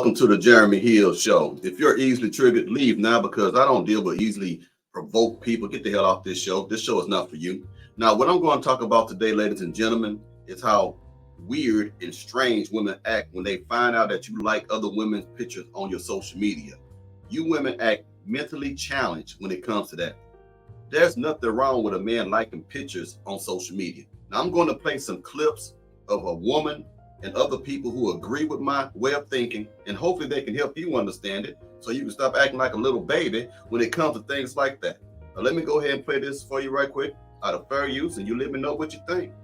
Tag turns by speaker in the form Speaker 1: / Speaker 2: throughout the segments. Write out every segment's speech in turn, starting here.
Speaker 1: Welcome to the Jeremy Hill Show. If you're easily triggered, leave now because I don't deal with easily provoked people. Get the hell off this show. This show is not for you. Now, what I'm going to talk about today, ladies and gentlemen, is how weird and strange women act when they find out that you like other women's pictures on your social media. You women act mentally challenged when it comes to that. There's nothing wrong with a man liking pictures on social media. Now, I'm going to play some clips of a woman and other people who agree with my way of thinking, and hopefully they can help you understand it so you can stop acting like a little baby when it comes to things like that. Now, let me go ahead and play this for you right quick out of fair use, and you let me know what you think.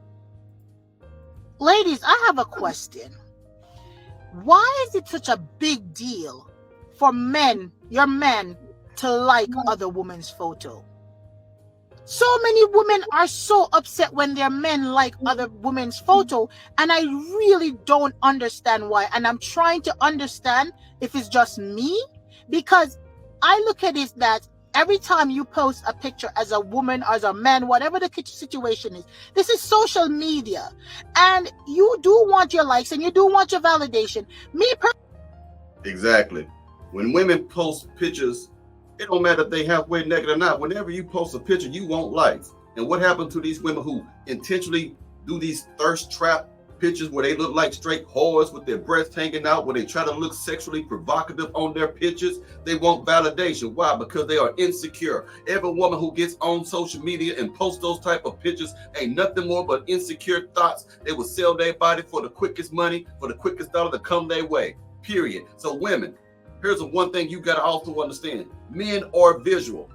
Speaker 2: Ladies, I have a question. Why is it such a big deal for your men, to like other women's photo? So many women are so upset when their men like other women's photo, and I really don't understand why. And I'm trying to understand if it's just me, because I look at it that every time you post a picture as a woman, as a man, whatever the situation is, this is social media, and you do want your likes and you do want your validation.
Speaker 1: Exactly. When women post pictures, it don't matter if they halfway naked or not. Whenever you post a picture, you want likes. And what happened to these women who intentionally do these thirst trap pictures where they look like straight whores with their breasts hanging out, where they try to look sexually provocative on their pictures? They want validation. Why? Because they are insecure. Every woman who gets on social media and posts those type of pictures ain't nothing more but insecure thoughts. They will sell their body for the quickest money, for the quickest dollar to come their way. Period. So women, here's one thing you got to also understand. Men are visual.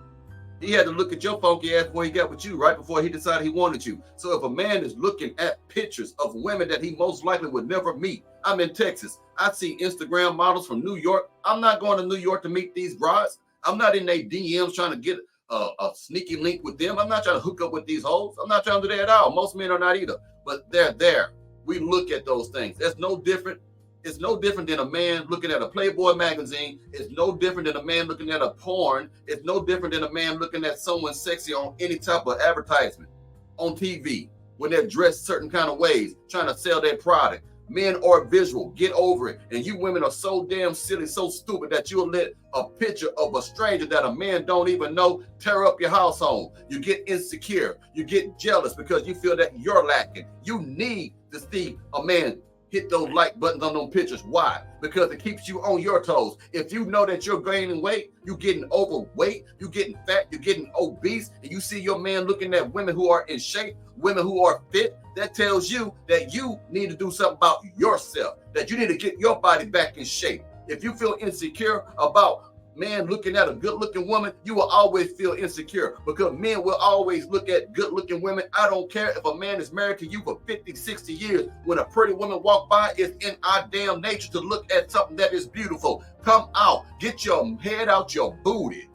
Speaker 1: He had to look at your funky ass before he got with you, right before he decided he wanted you. So if a man is looking at pictures of women that he most likely would never meet, I'm in Texas. I see Instagram models from New York. I'm not going to New York to meet these brides. I'm not in their DMs trying to get a sneaky link with them. I'm not trying to hook up with these hoes. I'm not trying to do that at all. Most men are not either, but they're there. We look at those things. That's no different. It's no different than a man looking at a Playboy magazine. It's no different than a man looking at a porn. It's no different than a man looking at someone sexy on any type of advertisement on TV when they're dressed certain kind of ways, trying to sell their product. Men are visual. Get over it. And you women are so damn silly, so stupid that you'll let a picture of a stranger that a man don't even know tear up your household. You get insecure. You get jealous because you feel that you're lacking. You need to see a man hit those like buttons on those pictures. Why? Because it keeps you on your toes. If you know that you're gaining weight, you're getting overweight, you're getting fat, you're getting obese, and you see your man looking at women who are in shape, women who are fit, that tells you that you need to do something about yourself, that you need to get your body back in shape. If you feel insecure about man looking at a good-looking woman, you will always feel insecure because men will always look at good-looking women. I don't care if a man is married to you for 50, 60 years. When a pretty woman walk by, it's in our damn nature to look at something that is beautiful. Come out. Get your head out your booty.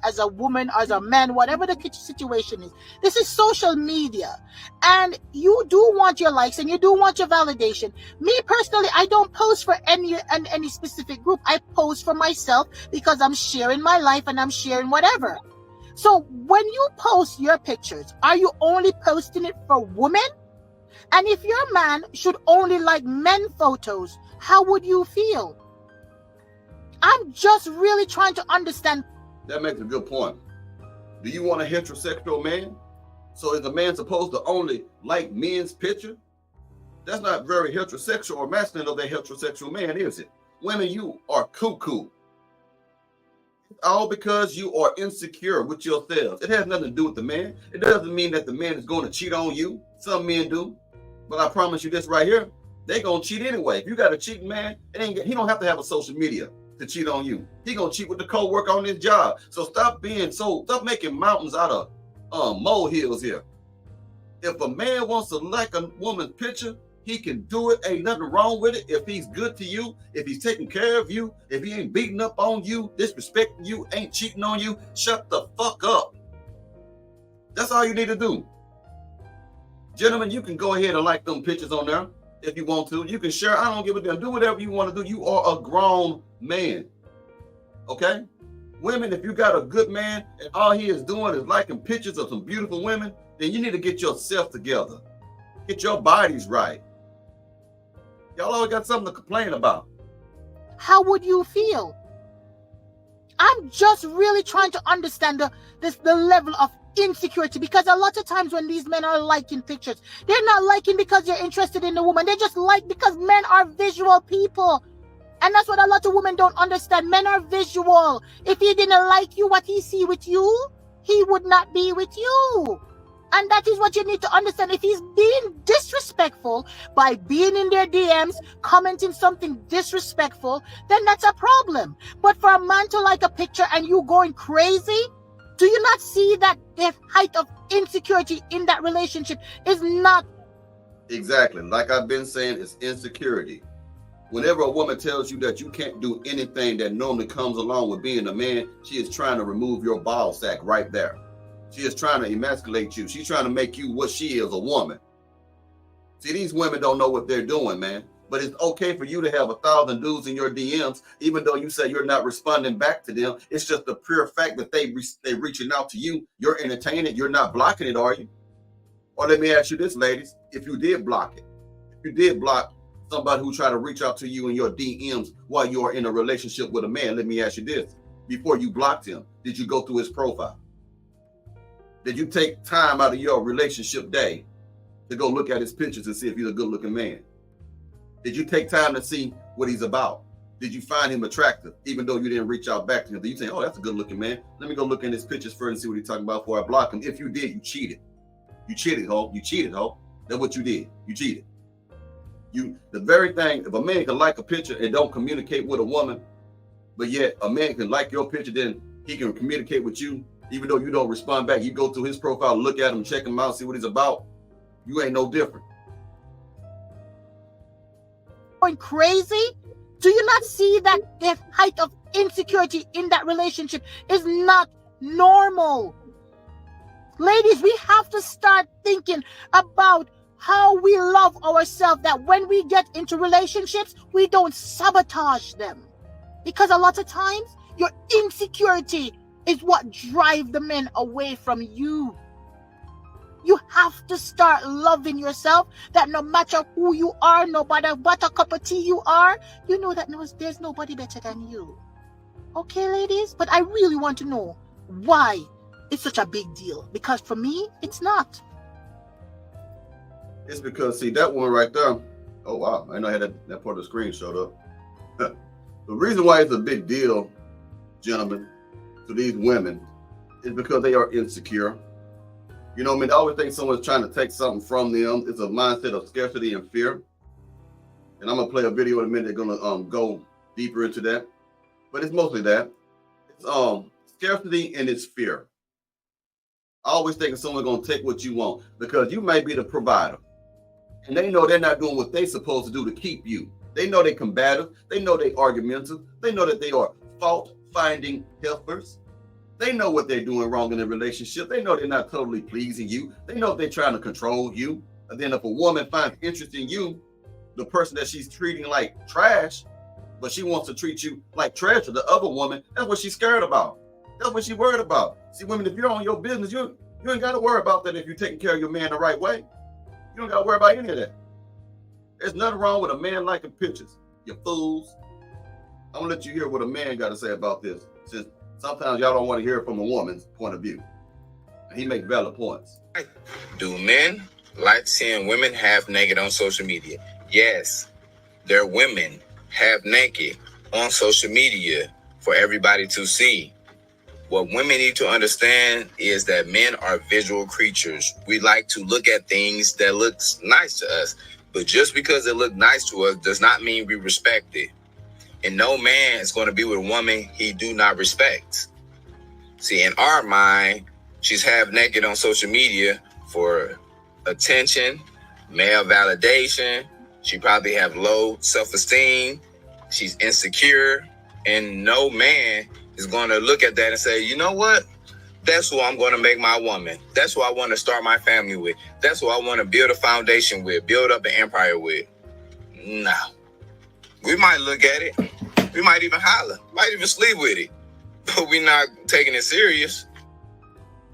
Speaker 2: As a woman, as a man, whatever the situation is, this is social media, and you do want your likes and you do want your validation. Me personally, I don't post for any specific group. I post for myself because I'm sharing my life and I'm sharing whatever. So when you post your pictures, are you only posting it for women? And if your man should only like men photos, how would you feel? I'm just really trying to understand.
Speaker 1: That makes a good point. Do you want a heterosexual man? So is a man supposed to only like men's picture? That's not very heterosexual or masculine of a heterosexual man, is it? Women, you are cuckoo. All because you are insecure with yourselves. It has nothing to do with the man. It doesn't mean that the man is going to cheat on you. Some men do. But I promise you this right here, they're going to cheat anyway. If you got a cheating man, he don't have to have a social media to cheat on you. He gonna cheat with the co-worker on his job. So stop making mountains out of molehills here. If a man wants to like a woman's picture, he can do it. Ain't nothing wrong with it. If he's good to you, if he's taking care of you, if he ain't beating up on you, disrespecting you, ain't cheating on you, shut the fuck up. That's all you need to do. Gentlemen, you can go ahead and like them pictures on there. If you want to, you can share. I don't give a damn. Do whatever you want to do. You are a grown man. Okay? Women, if you got a good man and all he is doing is liking pictures of some beautiful women, then you need to get yourself together. Get your bodies right. Y'all always got something to complain about.
Speaker 2: how would you feel? I'm just really trying to understand the level of insecurity, because a lot of times when these men are liking pictures, they're not liking because they're interested in the woman. They just like because men are visual people. And that's what a lot of women don't understand. Men are visual. If he didn't like you, what he see with you, he would not be with you. And that is what you need to understand. If he's being disrespectful by being in their DMs, commenting something disrespectful, then that's a problem. But for a man to like a picture and you going crazy, do you not see that the height of insecurity in that relationship is not?
Speaker 1: Exactly. Like I've been saying, it's insecurity. Whenever a woman tells you that you can't do anything that normally comes along with being a man, she is trying to remove your ball sack right there. She is trying to emasculate you. She's trying to make you what she is, a woman. See, these women don't know what they're doing, man. But it's okay for you to have 1,000 dudes in your DMs, even though you say you're not responding back to them. It's just the pure fact that they're reaching out to you. You're entertaining it. You're not blocking it, are you? Or let me ask you this, ladies. If you did block it, if you did block somebody who tried to reach out to you in your DMs while you are in a relationship with a man, let me ask you this. Before you blocked him, did you go through his profile? Did you take time out of your relationship day to go look at his pictures and see if he's a good-looking man? Did you take time to see what he's about? Did you find him attractive, even though you didn't reach out back to him? Did you say, oh, that's a good-looking man. Let me go look in his pictures first and see what he's talking about before I block him. If you did, you cheated. You cheated, ho. You cheated, ho. That's what you did. You cheated. The very thing, if a man can like a picture and don't communicate with a woman, but yet a man can like your picture, then he can communicate with you, even though you don't respond back. You go through his profile, look at him, check him out, see what he's about. You ain't no different.
Speaker 2: Going crazy? Do you not see that the height of insecurity in that relationship is not normal? Ladies, we have to start thinking about how we love ourselves, that when we get into relationships, we don't sabotage them. Because a lot of times, your insecurity is what drives the men away from you. You have to start loving yourself, that no matter who you are, no matter what a cup of tea you are, you know that there's nobody better than you. Okay, ladies? But I really want to know why it's such a big deal. Because for me, it's not.
Speaker 1: It's because, see, that one right there, oh, wow, I know I had that part of the screen showed up. The reason why it's a big deal, gentlemen, to these women is because they are insecure. You know what I mean? I always think someone's trying to take something from them. It's a mindset of scarcity and fear. And I'm going to play a video in a minute. They're going to go deeper into that. But it's mostly that. It's scarcity and it's fear. I always think someone's going to take what you want because you may be the provider. And they know they're not doing what they're supposed to do to keep you. They know they're combative. They know they're argumentative. They know that they are fault-finding helpers. They know what they're doing wrong in a relationship. They know they're not totally pleasing you. They know they're trying to control you. And then if a woman finds interest in you, the person that she's treating like trash, but she wants to treat you like trash to the other woman, that's what she's scared about. That's what she's worried about. See, women, if you're on your business, you ain't got to worry about that if you're taking care of your man the right way. You don't got to worry about any of that. There's nothing wrong with a man liking pictures. You fools. I'm going to let you hear what a man got to say about this, since sometimes y'all don't want to hear it from a woman's point of view. And he makes valid points.
Speaker 3: Do men like seeing women half naked on social media? Yes, their women half naked on social media for everybody to see. What women need to understand is that men are visual creatures. We like to look at things that looks nice to us, but just because it look nice to us does not mean we respect it. And no man is going to be with a woman he do not respect. See, in our mind, she's half naked on social media for attention, male validation. She probably have low self-esteem. She's insecure. And no man is going to look at that and say, you know what? That's who I'm going to make my woman. That's who I want to start my family with. That's who I want to build a foundation with, build up an empire with. No. We might look at it. We might even holler. Might even sleep with it. But we're not taking it serious.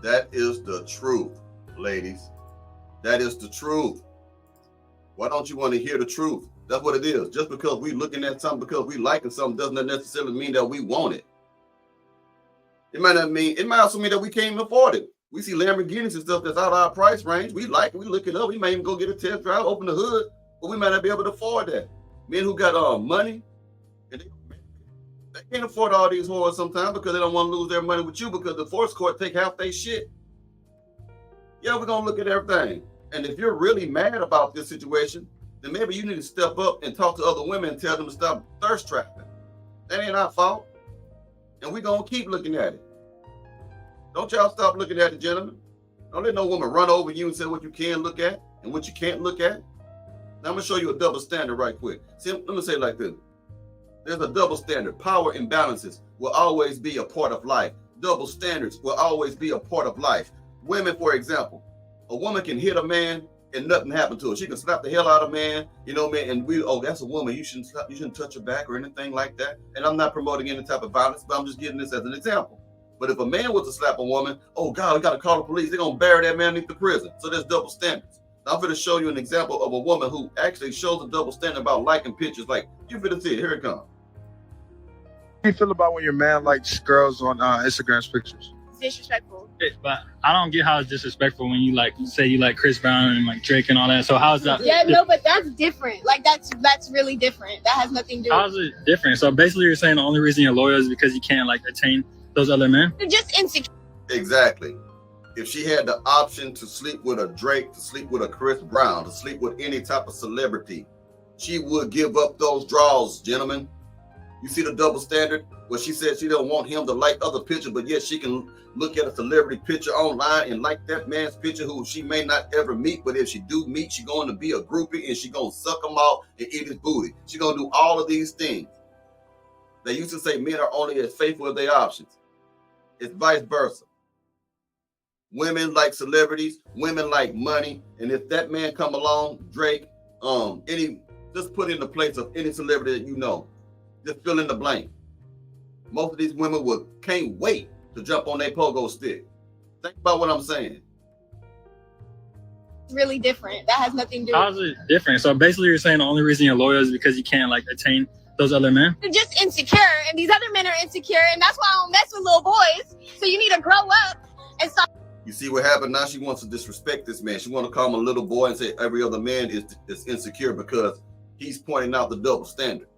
Speaker 1: That is the truth, ladies. That is the truth. Why don't you want to hear the truth? That's what it is. Just because we looking at something, because we liking something, doesn't necessarily mean that we want it. It might also mean that we can't even afford it. We see Lamborghinis and stuff that's out of our price range. We like it, we look it up. We may even go get a test drive, open the hood, but we might not be able to afford that. Men who got money, and they can't afford all these whores sometimes because they don't want to lose their money with you because the force court take half their shit. Yeah, we're gonna look at everything. And if you're really mad about this situation, then maybe you need to step up and talk to other women and tell them to stop thirst trapping. That ain't our fault. And we're gonna keep looking at it. Don't y'all stop looking at it, gentlemen. Don't let no woman run over you and say what you can look at and what you can't look at. Now I'm gonna show you a double standard right quick. See, let me say it like this. There's a double standard. Power imbalances will always be a part of life. Double standards will always be a part of life. Women, for example, a woman can hit a man and nothing happened to her. She can slap the hell out of a man, you know, man, and that's a woman. You shouldn't touch her back or anything like that. And I'm not promoting any type of violence, but I'm just giving this as an example. But if a man was to slap a woman, oh God, we gotta call the police. They're gonna bury that man underneath the prison. So there's double standards. Now I'm gonna show you an example of a woman who actually shows a double standard about liking pictures. Like, you're gonna see it. Here it comes.
Speaker 4: How do you feel about when your man likes girls on Instagram's pictures?
Speaker 5: It's disrespectful.
Speaker 6: But I don't get how it's disrespectful when you say you like Chris Brown and like Drake and all that. So how is that?
Speaker 5: Yeah, no, but that's different. Like that's really different. That has nothing to do.
Speaker 6: How is it different? So basically, you're saying the only reason you're loyal is because you can't like attain those other men.
Speaker 5: You're just insecure.
Speaker 1: Exactly. If she had the option to sleep with a Drake, to sleep with a Chris Brown, to sleep with any type of celebrity, she would give up those draws, gentlemen. You see the double standard? Well, she said she don't want him to like other pictures, but yet she can look at a celebrity picture online and like that man's picture who she may not ever meet, but if she do meet, she's going to be a groupie and she's going to suck him out and eat his booty. She's going to do all of these things. They used to say men are only as faithful as their options. It's vice versa. Women like celebrities, women like money, and if that man come along, Drake, just put in the place of any celebrity that you know. Just fill in the blank. Most of these women can't wait to jump on their pogo stick. Think about what I'm saying.
Speaker 5: It's really different. That has nothing to do.
Speaker 6: How is it different? So basically, you're saying the only reason you're loyal is because you can't like attain those other men.
Speaker 5: You're just insecure, and these other men are insecure, and that's why I don't mess with little boys. So you need to grow up and stop.
Speaker 1: You see what happened? Now she wants to disrespect this man. She want to call him a little boy and say every other man is insecure because he's pointing out the double standard.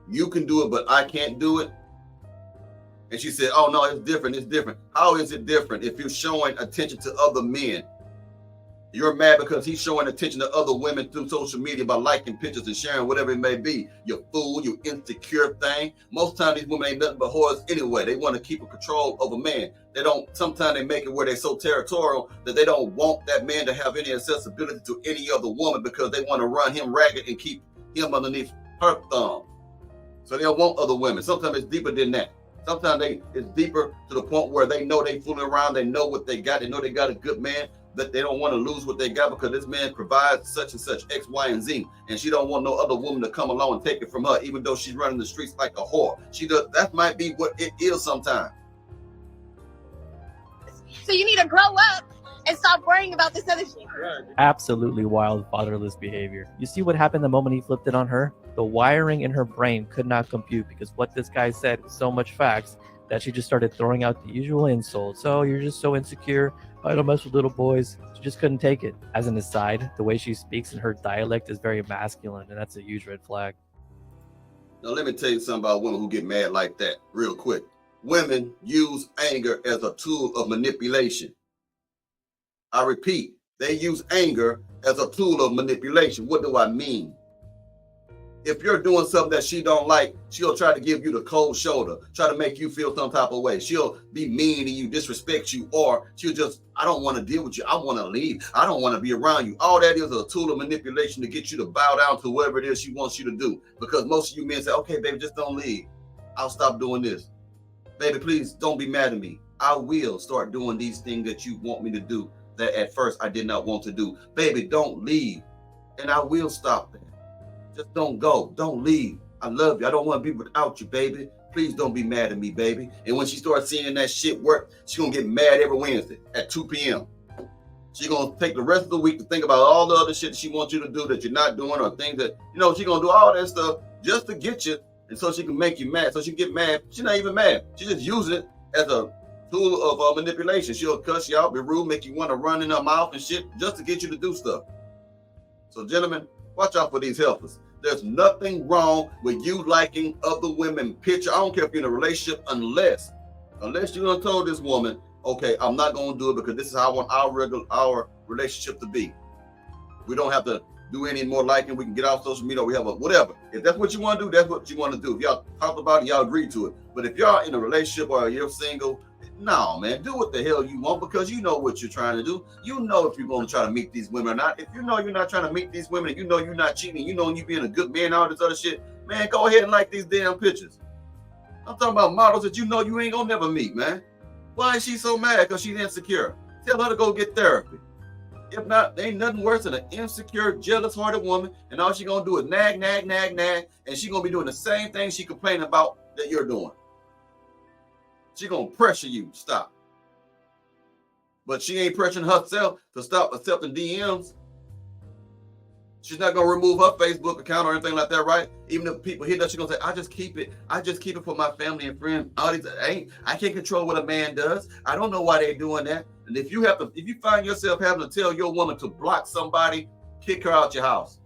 Speaker 1: You can do it, but I can't do it. And she said, oh no, it's different. It's different. How is it different? If you're showing attention to other men, you're mad because he's showing attention to other women through social media by liking pictures and sharing whatever it may be. You fool, you insecure thing. Most times these women ain't nothing but whores anyway. They want to keep a control of a man. Sometimes they make it where they're so territorial that they don't want that man to have any accessibility to any other woman because they want to run him ragged and keep him underneath her thumb. So they don't want other women. Sometimes it's deeper than that. Sometimes it's deeper to the point where they know they fooling around. They know what they got. They know they got a good man, that they don't want to lose what they got because this man provides such and such X, Y, and Z. And she don't want no other woman to come along and take it from her, even though she's running the streets like a whore. That might be what it is sometimes.
Speaker 5: So you need to grow up and stop worrying about this other shit.
Speaker 7: Absolutely wild fatherless behavior. You see what happened the moment he flipped it on her? The wiring in her brain could not compute because what this guy said was so much facts that she just started throwing out the usual insults. Oh, you're just so insecure. I don't mess with little boys. She just couldn't take it. As an aside, the way she speaks in her dialect is very masculine, and that's a huge red flag.
Speaker 1: Now, let me tell you something about women who get mad like that real quick. Women use anger as a tool of manipulation. I repeat, they use anger as a tool of manipulation. What do I mean? If you're doing something that she don't like, she'll try to give you the cold shoulder, try to make you feel some type of way. She'll be mean to you, disrespect you, or she'll just, I don't want to deal with you. I want to leave. I don't want to be around you. All that is a tool of manipulation to get you to bow down to whatever it is she wants you to do. Because most of you men say, okay, baby, just don't leave. I'll stop doing this. Baby, please don't be mad at me. I will start doing these things that you want me to do that at first I did not want to do. Baby, don't leave. And I will stop that. Just don't go. Don't leave. I love you. I don't want to be without you, baby. Please don't be mad at me, baby. And when she starts seeing that shit work, she's going to get mad every Wednesday at 2 p.m. She's going to take the rest of the week to think about all the other shit she wants you to do that you're not doing, or things that, you know, she's going to do all that stuff just to get you, and so she can make you mad. So she can get mad. She's not even mad. She's just using it as a tool of manipulation. She'll cuss you out, be rude, make you want to run in her mouth and shit just to get you to do stuff. So, gentlemen, watch out for these helpers. There's nothing wrong with you liking other women picture. I don't care if you're in a relationship, unless you done told this woman, okay, I'm not going to do it because this is how I want our relationship to be. We don't have to do any more liking. We can get off social media. We have a whatever. If that's what you want to do, that's what you want to do. If y'all talk about it, y'all agree to it. But if y'all in a relationship or you're single, no, man, do what the hell you want, because you know what you're trying to do. You know if you're going to try to meet these women or not. If you know you're not trying to meet these women, and you know you're not cheating, you know you being a good man, all this other shit, man, go ahead and like these damn pictures. I'm talking about models that you know you ain't gonna never meet, man. Why is she so mad? Because she's insecure. Tell her to go get therapy. If not, there ain't nothing worse than an insecure, jealous-hearted woman, and all she gonna do is nag, and she gonna be doing the same thing she complaining about that you're doing. She gonna pressure you, stop. But she ain't pressuring herself to stop accepting DMs. She's not gonna remove her Facebook account or anything like that, right? Even if people hear that, she's gonna say, I just keep it for my family and friends. All these, I can't control what a man does. I don't know why they're doing that. And if you find yourself having to tell your woman to block somebody, kick her out your house.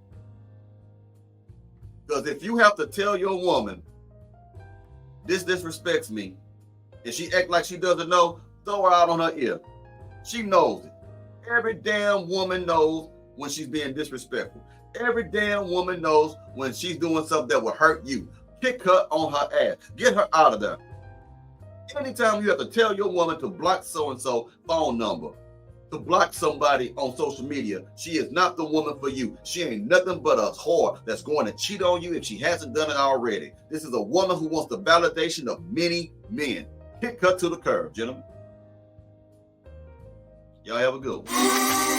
Speaker 1: Because if you have to tell your woman, this disrespects me, and she act like she doesn't know, throw her out on her ear. She knows it. Every damn woman knows when she's being disrespectful. Every damn woman knows when she's doing something that will hurt you. Kick her on her ass. Get her out of there. Anytime you have to tell your woman to block so-and-so phone number, to block somebody on social media, she is not the woman for you. She ain't nothing but a whore that's going to cheat on you if she hasn't done it already. This is a woman who wants the validation of many men. Kick her to the curb, gentlemen. Y'all have a good one.